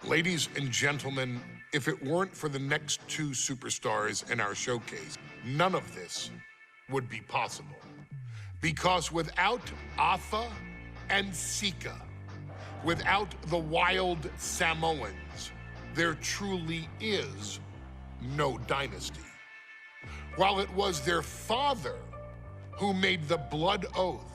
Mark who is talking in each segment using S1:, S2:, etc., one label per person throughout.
S1: Ladies and gentlemen, if it weren't for the next two superstars in our showcase, none of this would be possible. Because without Afa and Sika, without the wild Samoans, there truly is no dynasty. While it was their father who made the blood oath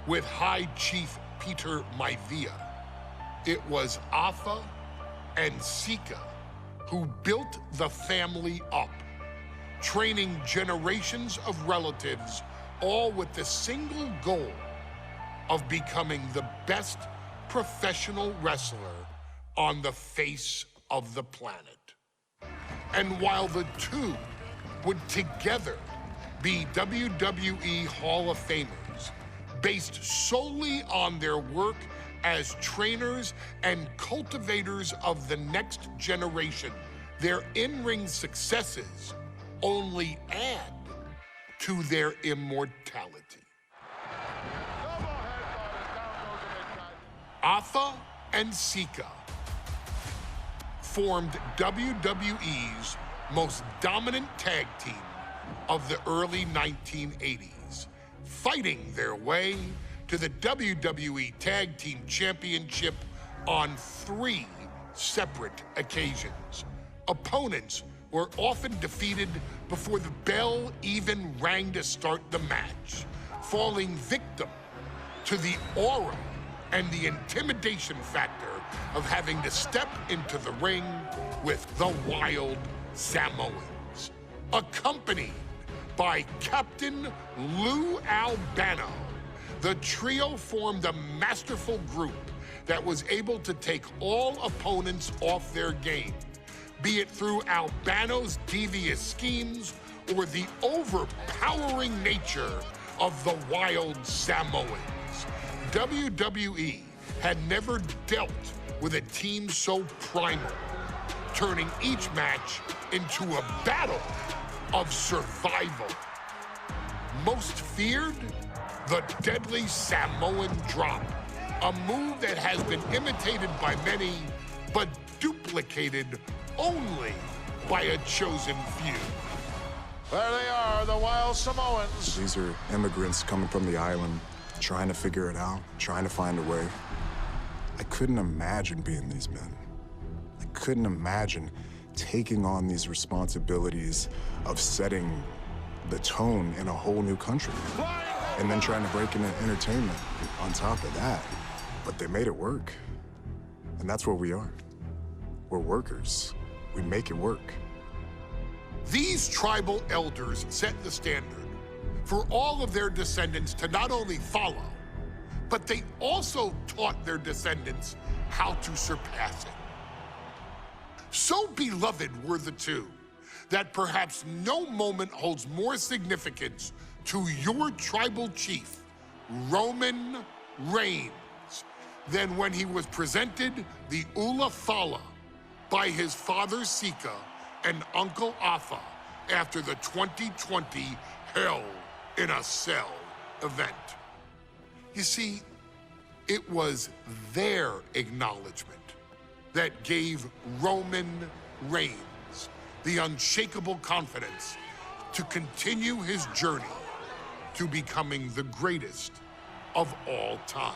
S1: with High Chief Peter Maivia, it was Afa and Sika who built the family up, training generations of relatives, all with the single goal of becoming the best professional wrestler on the face of the planet. And while the two would together be WWE Hall of Famers, based solely on their work as trainers and cultivators of the next generation, their in-ring successes only add to their immortality. Afa and Sika formed WWE's most dominant tag team of the early 1980s, fighting their way to the WWE Tag Team Championship on 3 separate occasions. Opponents were often defeated before the bell even rang to start the match, falling victim to the aura and the intimidation factor of having to step into the ring with the wild Samoans, accompanied by Captain Lou Albano. The trio formed a masterful group that was able to take all opponents off their game, be it through Albano's devious schemes or the overpowering nature of the wild Samoans. WWE had never dealt with a team so primal, turning each match into a battle of survival. Most feared, the deadly Samoan drop, a move that has been imitated by many, but duplicated only by a chosen few.
S2: There they are, the wild Samoans.
S3: These are immigrants coming from the island, trying to figure it out, trying to find a way. I couldn't imagine being these men. I couldn't imagine taking on these responsibilities of setting the tone in a whole new country. And then trying to break into entertainment on top of that. But they made it work. And that's what we are. We're workers. We make it work.
S1: These tribal elders set the standard for all of their descendants to not only follow, but they also taught their descendants how to surpass it. So beloved were the two that perhaps no moment holds more significance to your tribal chief, Roman Reigns, than when he was presented the Ula Fala by his father Sika and Uncle Afa after the 2020 Hell in a Cell event. You see, it was their acknowledgement that gave Roman Reigns the unshakable confidence to continue his journey to becoming the greatest of all time.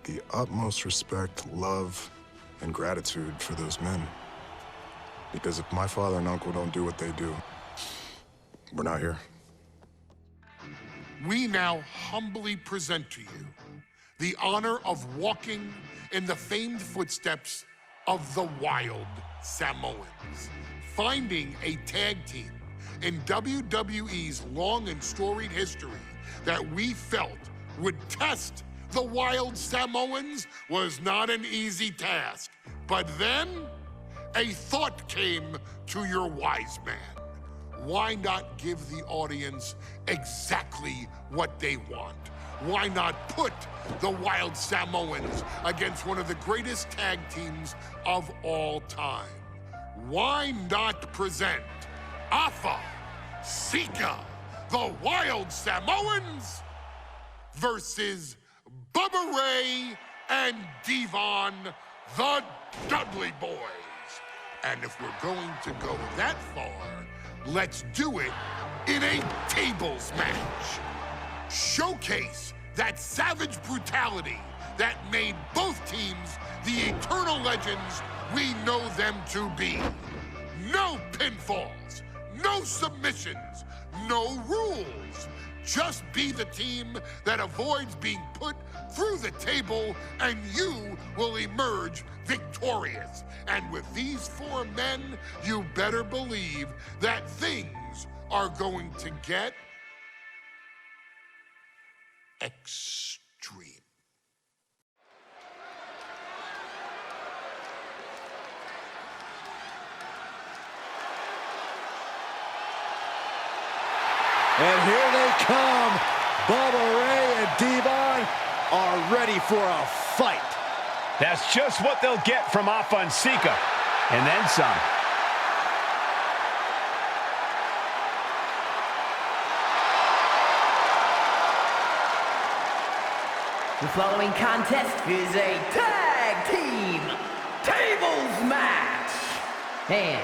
S3: The utmost respect, love, and gratitude for those men. Because if my father and uncle don't do what they do, we're not here.
S1: We now humbly present to you the honor of walking in the famed footsteps of the wild Samoans, finding a tag team in WWE's long and storied history that we felt would test the wild Samoans was not an easy task. But then, a thought came to your wise man. Why not give the audience exactly what they want? Why not put the wild Samoans against one of the greatest tag teams of all time? Why not present Afa, Sika, the wild Samoans versus Bubba Ray and Devon the Dudley Boyz. And if we're going to go that far, let's do it in a tables match. Showcase that savage brutality that made both teams the eternal legends we know them to be. No pinfalls, no submissions, no rules. Just be the team that avoids being put through the table, and you will emerge victorious. And with these 4 men, you better believe that things are going to get extreme.
S4: And here they come. Bubba Ray and Devon are ready for a fight.
S5: That's just what they'll get from Afa and Sika, and then some.
S6: The following contest is a tag team tables match. And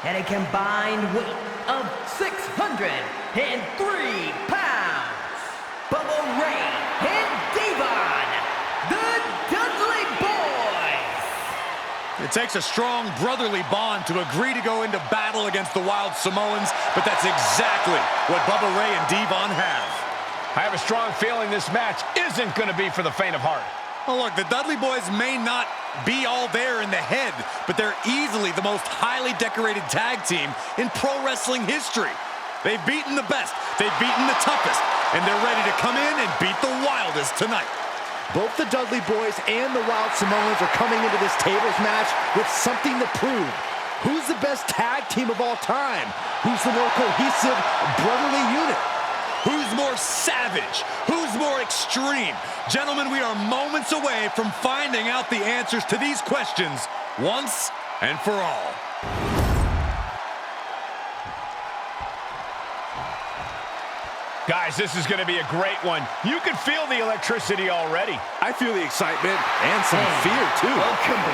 S6: at a combined weight of 603 pounds, Bubba Ray and Devon, the Dudley Boyz.
S4: It takes a strong brotherly bond to agree to go into battle against the Wild Samoans, but that's exactly what Bubba Ray and Devon have.
S5: I have a strong feeling this match isn't going to be for the faint of heart.
S4: Oh, look, the Dudley Boyz may not be all there in the head, but they're easily the most highly decorated tag team in pro wrestling history. They've beaten the best, they've beaten the toughest, and they're ready to come in and beat the wildest tonight. Both the Dudley Boyz and the Wild Samoans are coming into this tables match with something to prove. Who's the best tag team of all time? Who's the more cohesive, brotherly unit? Who's more savage? Who's more extreme? Gentlemen, we are moments away from finding out the answers to these questions once and for all.
S5: Guys, this is going to be a great one. You can feel the electricity already.
S4: I feel the excitement and some fear, too.
S6: Welcome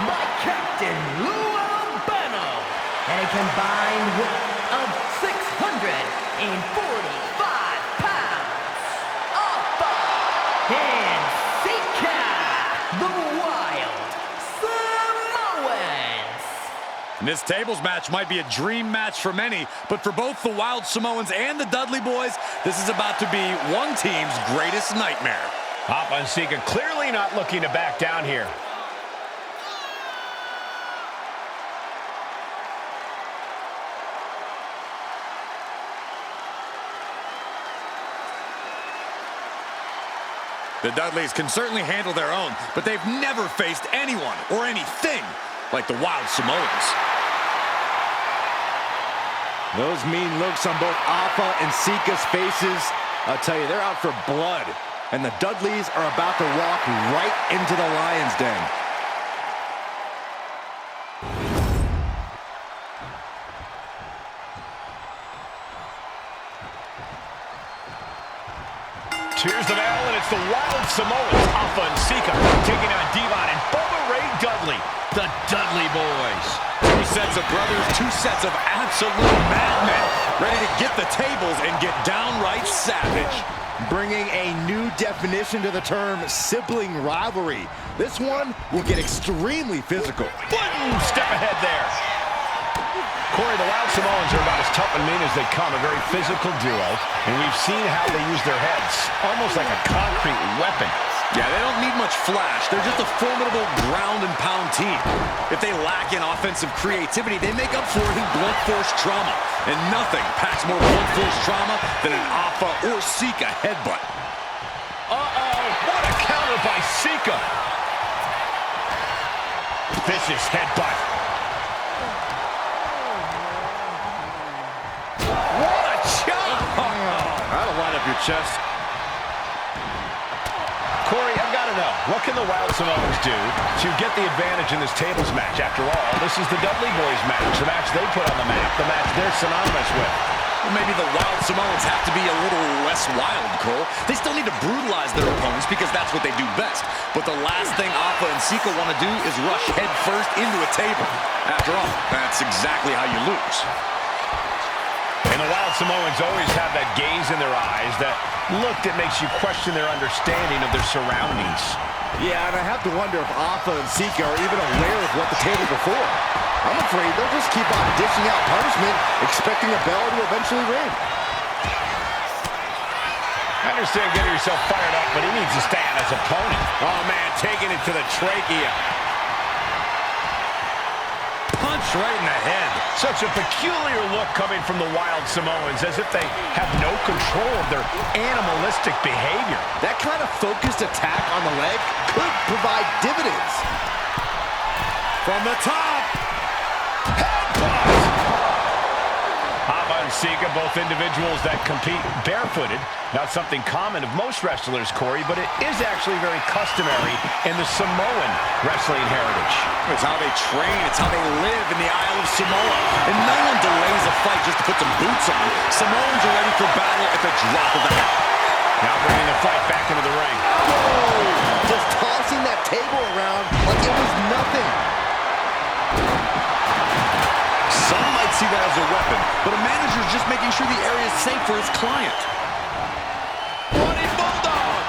S6: my Captain Lou Albano. And a combined weight of 645 pounds, Afa and Sika, the Wild Samoans.
S4: And this tables match might be a dream match for many, but for both the Wild Samoans and the Dudley Boyz, this is about to be one team's greatest nightmare.
S5: Afa and Sika clearly not looking to back down here.
S4: The Dudleys can certainly handle their own, but they've never faced anyone or anything like the Wild Samoans. Those mean looks on both Afa and Sika's faces, I'll tell you, they're out for blood. And the Dudleys are about to walk right into the lion's den.
S5: Here's the bell, and it's the Wild Samoans, Afa and Sika, taking on Devon and Bubba Ray Dudley, the Dudley Boyz.
S4: 2 sets of brothers, 2 sets of absolute madmen, ready to get the tables and get downright savage. Bringing a new definition to the term sibling rivalry. This one will get extremely physical.
S5: Boom! Step ahead there. Corey, the Wild Samoans are about as tough and mean as they come, a very physical duo, and we've seen how they use their heads, almost like a concrete weapon.
S4: Yeah, they don't need much flash. They're just a formidable ground and pound team. If they lack in offensive creativity, they make up for it in blunt force trauma. And nothing packs more blunt force trauma than an Afa or Sika headbutt.
S5: Uh-oh, what a counter by Sika. Vicious headbutt. What a chop!
S4: That'll light up your chest.
S5: Corey, I've got to know, what can the Wild Samoans do to get the advantage in this tables match? After all, this is the Dudley Boyz match, the match they put on the map, the match they're synonymous with.
S4: Well, maybe the Wild Samoans have to be a little less wild, Cole. They still need to brutalize their opponents because that's what they do best. But the last thing Afa and Sika want to do is rush head first into a table. After all, that's exactly how you lose.
S5: And the Wild Samoans always have that gaze in their eyes, that look that makes you question their understanding of their surroundings.
S7: Yeah, and I have to wonder if Afa and Sika are even aware of what the table before. I'm afraid they'll just keep on dishing out punishment, expecting a bell to eventually ring.
S5: I understand getting yourself fired up, but he needs to stand as opponent. Oh, man, taking it to the trachea.
S4: Punch right in the head.
S5: Such a peculiar look coming from the Wild Samoans, as if they have no control of their animalistic behavior.
S7: That kind of focused attack on the leg could provide dividends.
S4: From the top.
S5: Afa and Sika, both individuals that compete barefooted. Not something common of most wrestlers, Corey, but it is actually very customary in the Samoan wrestling heritage.
S4: It's how they train. It's how they live in the Isle of Samoa. And no one delays a fight just to put some boots on. Samoans are ready for battle at the drop of a hat.
S5: Now bringing the fight back into the ring.
S7: Whoa! Just tossing that table around like it was nothing.
S4: Some might see that as a weapon, but a manager's just making sure the area is safe for his client.
S5: Running Bulldog!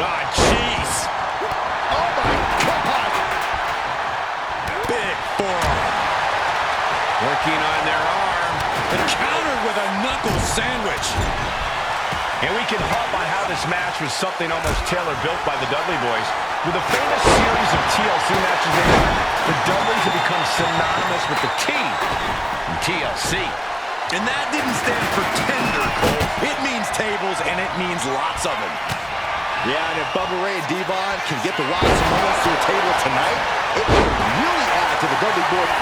S5: Ah, jeez!
S7: Oh, my God!
S4: Big forearm.
S5: Working on their arm.
S4: And countered with a knuckle sandwich.
S5: And we can harp on how this match was something almost tailor-built by the Dudley Boyz. With a famous series of TLC matches they had, the Dudleys have become synonymous with the T in TLC.
S4: And that didn't stand for tender, Cole. It means tables, and it means lots of them.
S7: Yeah, and if Bubba Ray and Devon can get the Wild Samoans to a table tonight, it will really add to the Dudley Boyz.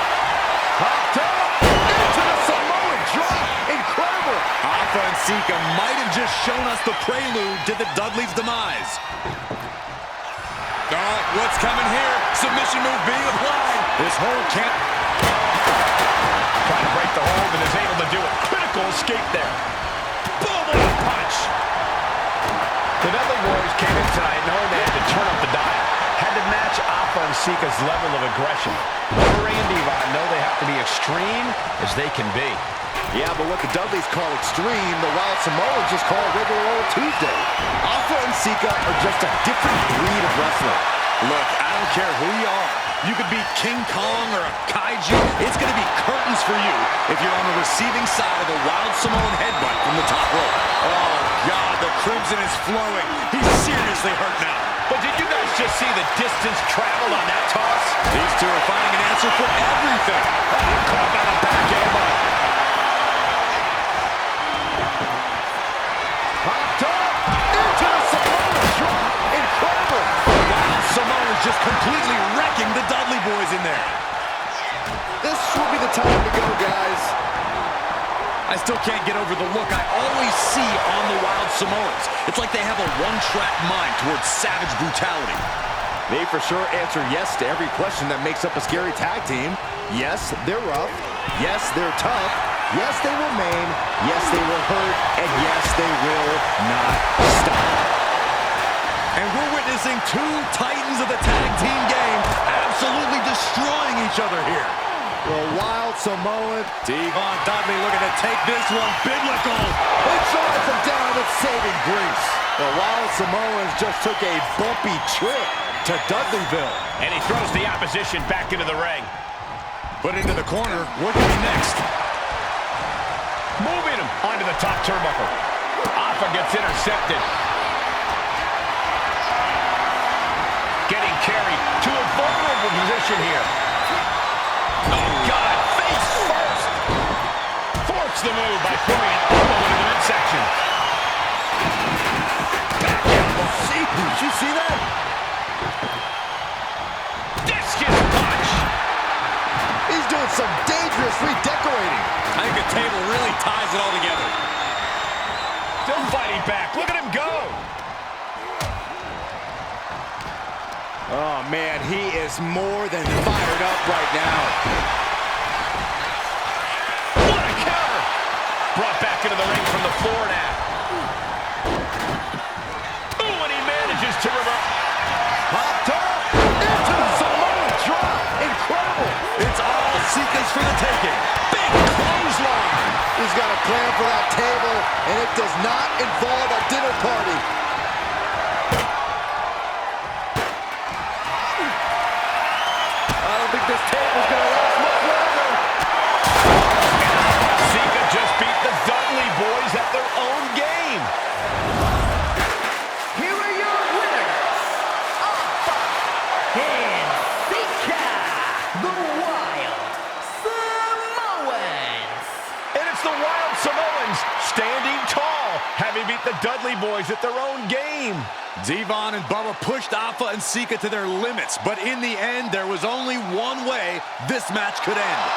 S7: Hopped up into the Samoan drop. Incredible.
S4: Afa and Sika might have just shown us the prelude to the Dudleys' demise. Oh, what's coming here? Submission move being applied. This hold can't...
S5: Trying to break the hold and is able to do a critical escape there. Boom, what a punch. The Dudley Boyz came in tonight knowing they had to turn up the dial. Had to match Afa and Sika's level of aggression. Ray and Devon know they have to be extreme as they can be.
S7: Yeah, but what the Dudleys call extreme, the Wild Samoans just call regular old Tuesday. Afa and Sika are just a different breed of wrestler.
S4: Look, I don't care who you are. You could be King Kong or a kaiju. It's going to be curtains for you if you're on the receiving side of a Wild Samoan headbutt from the top rope. Oh, God, the crimson is flowing. He's seriously hurt now.
S5: But did you guys just see the distance traveled on that toss?
S4: These two are finding an answer for everything.
S5: Caught by the back elbow.
S7: Hopped up into the Samoan drop. Incredible.
S4: The Wild Samoans just completely wrecking the Dudley Boyz in there.
S7: This will be the time to go, guys.
S4: I still can't get over the look I always see on the Wild Samoans. It's like they have a one-track mind towards savage brutality.
S7: They for sure answer yes to every question that makes up a scary tag team. Yes, they're rough. Yes, they're tough. Yes, they will maim. Yes, they will hurt. And yes, they will not stop.
S4: And we're witnessing two titans of the tag team game absolutely destroying each other here.
S7: The Wild Samoan.
S4: Devon Dudley looking to take this one biblical.
S7: It drives him down with saving grace. The Wild Samoans just took a bumpy trip to Dudleyville.
S5: And he throws the opposition back into the ring.
S4: Put into the corner. What could be next?
S5: Moving him onto the top turnbuckle. Afa gets intercepted. Getting carried to a vulnerable position here. Oh, God, face first. Forks the move by throwing an elbow into the midsection. Back elbow.
S7: Did you see that?
S5: Discus punch.
S7: He's doing some dangerous redecorating.
S4: I think the table really ties it all together.
S5: Still fighting back. Look at him go.
S7: Oh, man, he is more than fired up right now.
S5: What a counter. Brought back into the ring from the floor now. Ooh, and he manages to reverse.
S7: Popped up into the Samoan drop. Incredible.
S4: It's all Sika's for the taking.
S7: Big clothesline. He's got a plan for that table, and it does not involve a dinner party. I don't think this table's going to last much longer.
S5: Sika just beat the Dudley Boyz at their own game.
S6: Here are your winners, Alpha and Sika, the Wild Samoans.
S5: And it's the Wild Samoans standing tall, having beat the Dudley Boyz at their own game.
S4: Devon and Bubba pushed Alpha and Sika to their limits, but in the end, there was only one way this match could end.